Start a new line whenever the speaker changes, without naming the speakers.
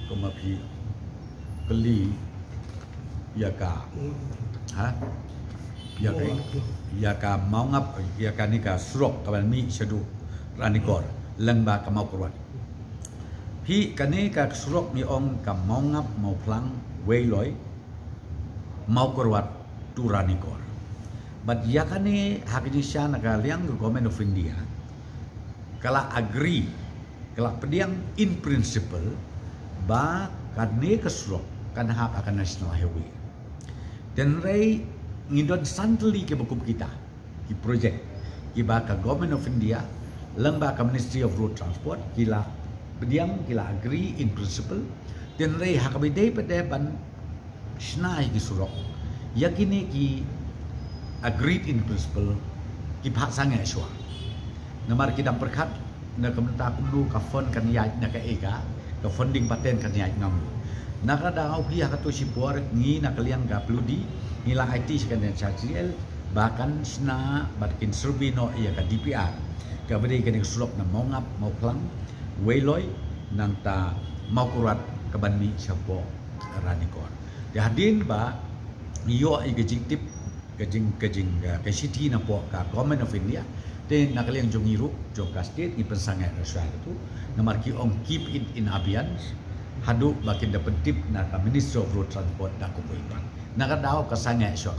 kemapi keli yaka yaka mau ngap yaka nika surok kawan mi sedu ranikor lengba kamau kurwan pi kane ka surok mi ong ka mau ngap mau plang weiloi mau kurwat tu ranikor but yakane hakisha naga liang government of India kala agree kala pediang in principle ba kane ka surok kan hak akan national highway dan rei ngidon santli ke buku kita ki project ki ba ka government of India lengba ka Ministry of Road Transport kila pediang kila agree in principle dan rei hak bidai pada ban snai ki surok yakini ki agreed in principle ki phak sangai swa namar kita perkat na kementar kumdu ka fund kan ya na ka eka ka funding paten kan ya ngam naka da au pia ka to sipor ngi na kalian ka pludi nila IT sekan SHL bahkan sna batkin serbino ya ka DPR ka beri kan surok na mau ngap mau plang weiloi nanta mau kurat ka banmi sapo ranikor dihadin ba iyo igejing tip kejing ke city na po ka government of India then nakaliang jongiru jong ka state ipensangai raswa itu namar ki ong keep it in abeyance hadu bakin dapat tip na ka Ministry of Road Transport na kupoipan nakadaw ka sangai swa